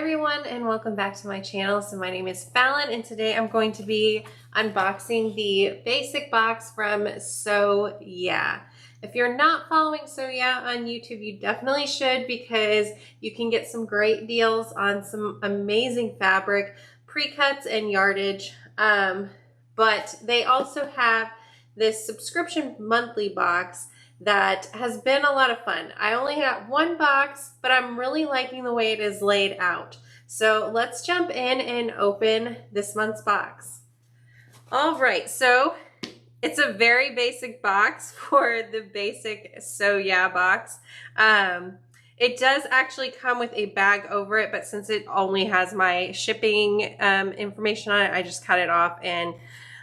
everyone, and welcome back to my channel. So my name is Fallon, and today I'm going to be unboxing the basic box from So Yeah. If you're not following So Yeah on YouTube, you definitely should, because you can get some great deals on some amazing fabric, pre-cuts and yardage. But they also have this subscription monthly box that has been a lot of fun. I only got one box, but I'm really liking the way it is laid out. So let's jump in and open this month's box. All right, so it's a very basic box for the basic So Yeah box. It does actually come with a bag over it, but since it only has my shipping information on it, I just cut it off, and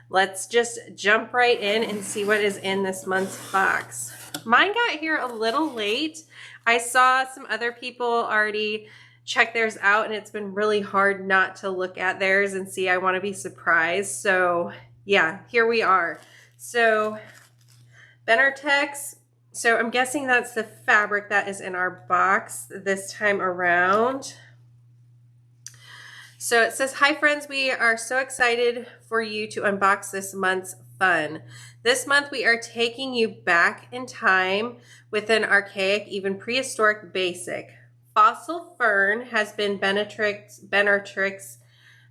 let's just jump right in and see what is in this month's box. Mine got here a little late. I saw some other people already check theirs out, and it's been really hard not to look at theirs and see. I want to be surprised. So yeah, here we are. So Benartex. So I'm guessing that's the fabric that is in our box this time around. So it says, "Hi friends, we are so excited for you to unbox this month's fun. This month we are taking you back in time with an archaic, even prehistoric basic. Fossil fern has been Benartex,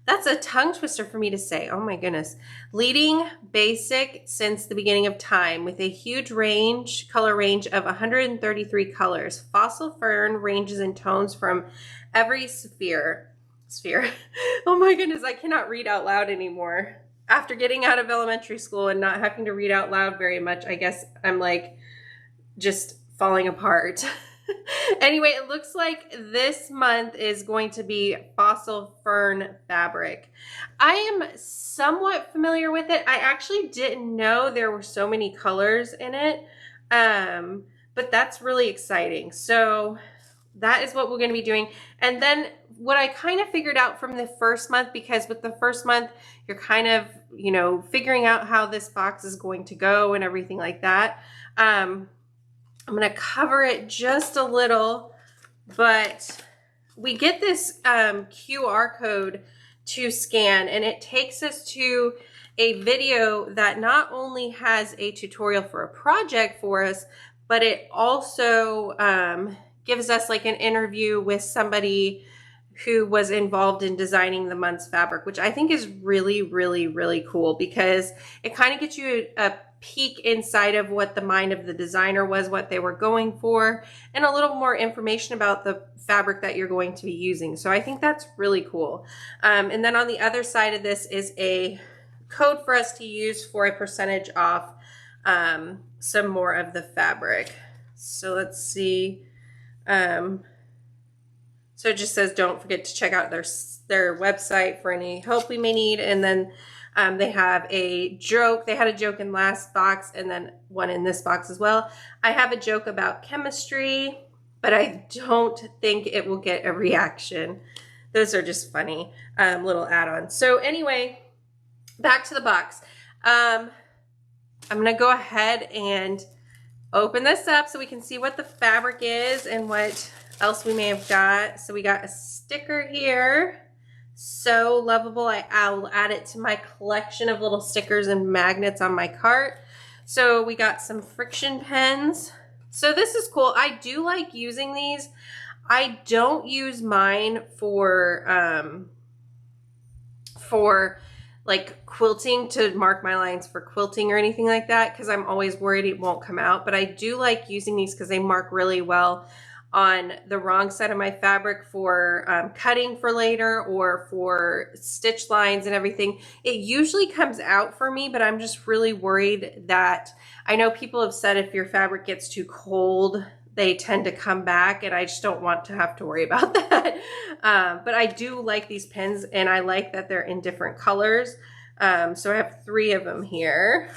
that's a tongue twister for me to say, oh my goodness, leading basic since the beginning of time with a huge color range of 133 colors. Fossil fern ranges in tones from every sphere. Oh my goodness, I cannot read out loud anymore. After getting out of elementary school and not having to read out loud very much, I guess I'm like just falling apart." Anyway, it looks like this month is going to be fossil fern fabric. I am somewhat familiar with it. I actually didn't know there were so many colors in it, but that's really exciting. So that is what we're going to be doing. And then what I kind of figured out from the first month, because with the first month, you're kind of, figuring out how this box is going to go and everything like that. I'm going to cover it just a little, but we get this QR code to scan, and it takes us to a video that not only has a tutorial for a project for us, but it also gives us like an interview with somebody who was involved in designing the month's fabric, which I think is really, really, really cool, because it kind of gets you a peek inside of what the mind of the designer was, what they were going for, and a little more information about the fabric that you're going to be using. So I think that's really cool. And then on the other side of this is a code for us to use for a percentage off some more of the fabric. So let's see. So it just says, don't forget to check out their website for any help we may need. And then they have a joke. They had a joke in last box, and then one in this box as well. I have a joke about chemistry, but I don't think it will get a reaction. Those are just funny little add-ons. So anyway, back to the box. I'm gonna go ahead and open this up so we can see what the fabric is and what else we may have got. So we got a sticker here. So lovable. I'll add it to my collection of little stickers and magnets on my cart. So we got some friction pens. So this is cool. I do like using these. I don't use mine for like quilting, to mark my lines for quilting or anything like that, because I'm always worried it won't come out. But I do like using these because they mark really well on the wrong side of my fabric for cutting for later, or for stitch lines and everything. It usually comes out for me, but I'm just really worried that, I know people have said if your fabric gets too cold, they tend to come back, and I just don't want to have to worry about that. But I do like these pens, and I like that they're in different colors. So I have 3 of them here.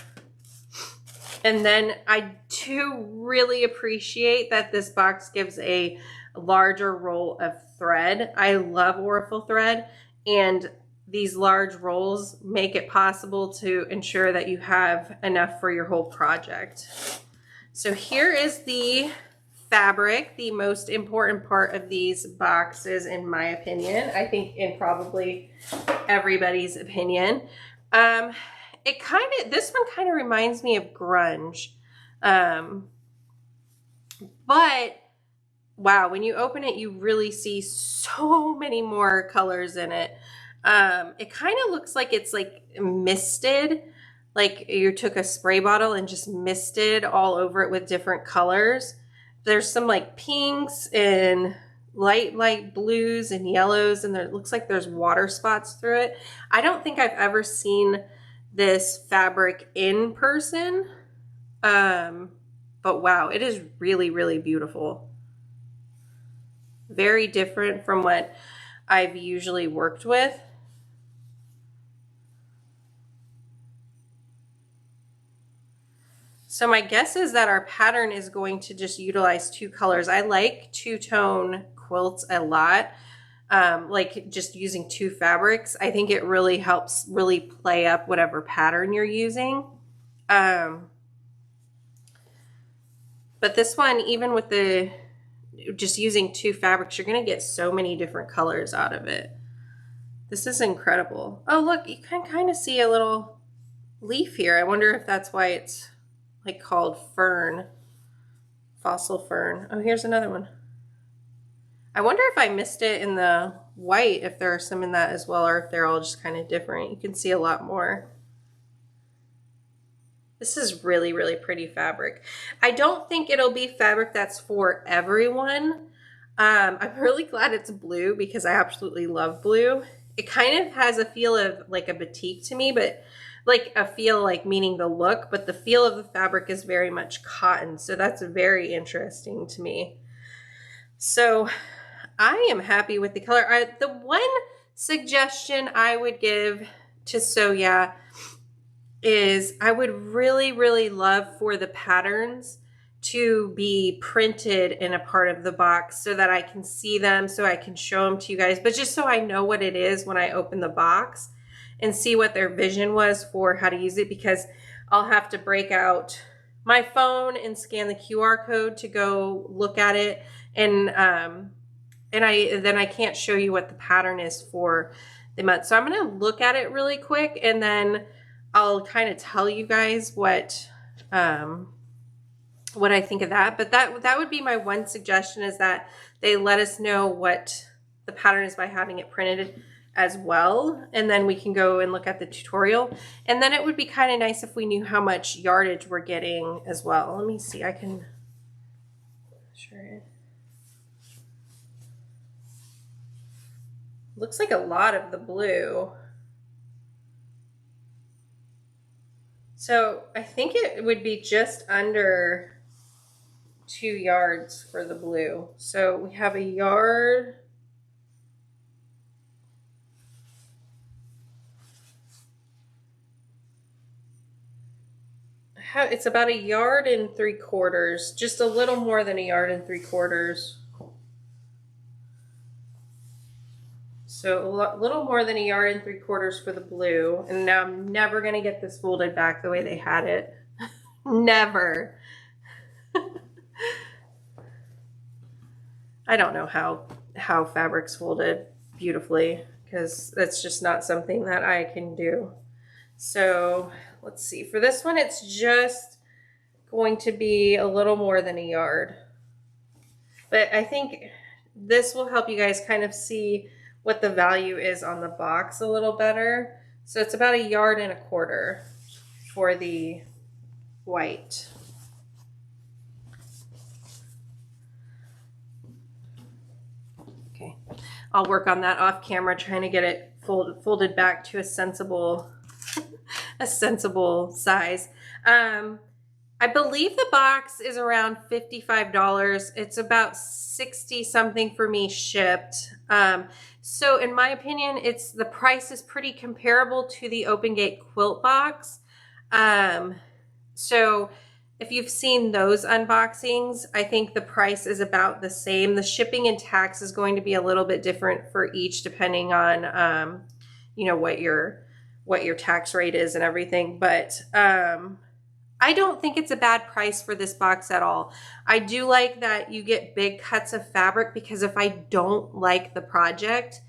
And then I do really appreciate that this box gives a larger roll of thread. I love Orifle thread, and these large rolls make it possible to ensure that you have enough for your whole project. So here is the fabric, the most important part of these boxes, in my opinion. I think in probably everybody's opinion. This one kind of reminds me of grunge. But wow, when you open it, you really see so many more colors in it. It kind of looks like it's like misted, like you took a spray bottle and just misted all over it with different colors. There's some like pinks and light blues and yellows, and it looks like there's water spots through it. I don't think I've ever seen this fabric in person. But wow, it is really, really beautiful. Very different from what I've usually worked with. So my guess is that our pattern is going to just utilize two colors. I like two-tone quilts a lot. Like just using two fabrics. I think it really helps really play up whatever pattern you're using. But this one, even with the just using two fabrics, you're going to get so many different colors out of it. This is incredible. Oh, look, you can kind of see a little leaf here. I wonder if that's why it's like called fern, fossil fern. Oh, here's another one. I wonder if I missed it in the white, if there are some in that as well, or if they're all just kind of different. You can see a lot more. This is really, really pretty fabric. I don't think it'll be fabric that's for everyone. I'm really glad it's blue because I absolutely love blue. It kind of has a feel of like a batik to me, but like a feel like meaning the look, but the feel of the fabric is very much cotton. So that's very interesting to me. So I am happy with the color. The one suggestion I would give to Soya is I would really, really love for the patterns to be printed in a part of the box so that I can see them, so I can show them to you guys, but just so I know what it is when I open the box and see what their vision was for how to use it, because I'll have to break out my phone and scan the QR code to go look at it, and then I can't show you what the pattern is for the month. So I'm going to look at it really quick, and then I'll kind of tell you guys what I think of that. But that would be my one suggestion, is that they let us know what the pattern is by having it printed as well, and then we can go and look at the tutorial. And then it would be kind of nice if we knew how much yardage we're getting as well. Let me see, I can sure. Looks like a lot of the blue. So I think it would be just under 2 yards for the blue. So we have a yard. It's about 1 yard and 3/4, just a little more than 1 yard and 3/4. So a little more than 1 yard and 3/4 for the blue. And now I'm never going to get this folded back the way they had it. Never. I don't know how fabric's folded beautifully, because that's just not something that I can do. So let's see. For this one, it's just going to be a little more than 1 yard. But I think this will help you guys kind of see what the value is on the box a little better. So it's about 1 yard and 1/4 for the white. Okay, I'll work on that off camera, trying to get it folded back to a sensible a sensible size. I believe the box is around $55. It's about 60 something for me shipped. So in my opinion, the price is pretty comparable to the Open Gate quilt box. So if you've seen those unboxings, I think the price is about the same. The shipping and tax is going to be a little bit different for each, depending on you know, what your tax rate is and everything. But I don't think it's a bad price for this box at all. I do like that you get big cuts of fabric, because if I don't like the project,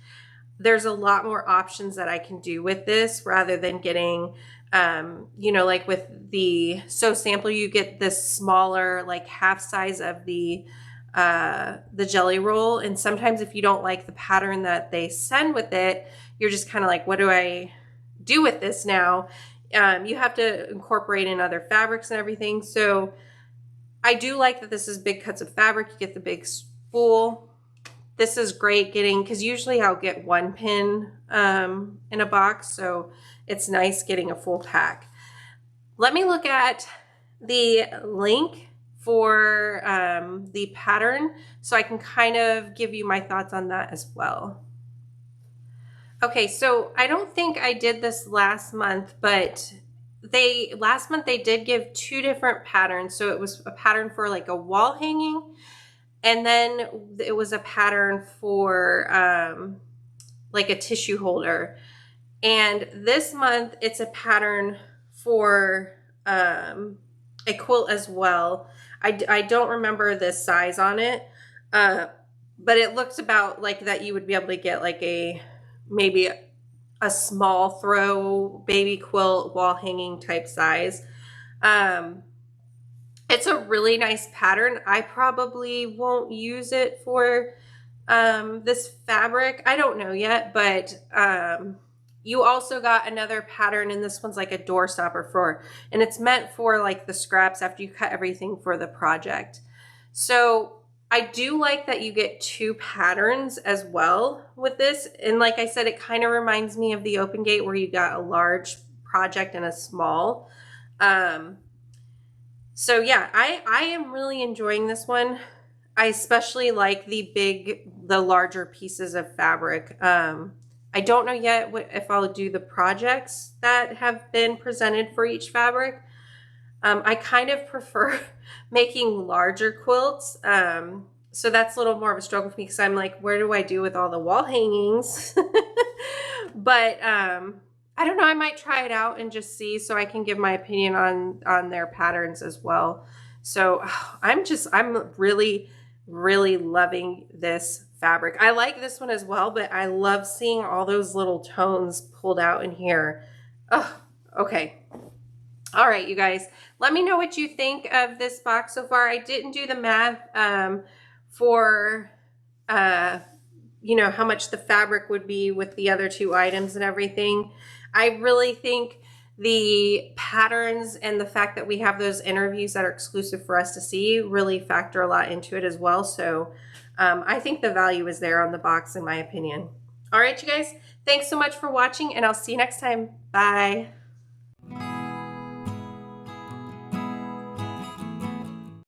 there's a lot more options that I can do with this rather than getting, you know, like with the So Sample, you get this smaller, like half size of the jelly roll. And sometimes if you don't like the pattern that they send with it, you're just kind of like, what do I do with this now? You have to incorporate in other fabrics and everything. So I do like that this is big cuts of fabric. You get the big spool. This is great getting, because usually I'll get one pin in a box, so it's nice getting a full pack. Let me look at the link for the pattern so I can kind of give you my thoughts on that as well. Okay, so I don't think I did this last month, but last month they did give 2 different patterns. So it was a pattern for like a wall hanging, and then it was a pattern for like a tissue holder. And this month it's a pattern for a quilt as well. I don't remember the size on it, but it looks about like that you would be able to get like maybe a small throw baby quilt wall hanging type size. It's a really nice pattern. I probably won't use it for this fabric. I don't know yet, but you also got another pattern, and this one's like a door stopper for, and it's meant for like the scraps after you cut everything for the project. So I do like that you get 2 patterns as well with this. And like I said, it kind of reminds me of the Open Gate where you got a large project and a small. So yeah, I am really enjoying this one. I especially like the larger pieces of fabric. I don't know yet if I'll do the projects that have been presented for each fabric. I kind of prefer making larger quilts. So that's a little more of a struggle for me, because I'm like, where do I do with all the wall hangings? But I don't know, I might try it out and just see, so I can give my opinion on their patterns as well. So I'm really, really loving this fabric. I like this one as well, but I love seeing all those little tones pulled out in here. Oh, okay. All right, you guys, let me know what you think of this box so far. I didn't do the math for you know, how much the fabric would be with the other 2 items and everything. I really think the patterns and the fact that we have those interviews that are exclusive for us to see really factor a lot into it as well. So I think the value is there on the box, in my opinion. All right, you guys, thanks so much for watching, and I'll see you next time. Bye.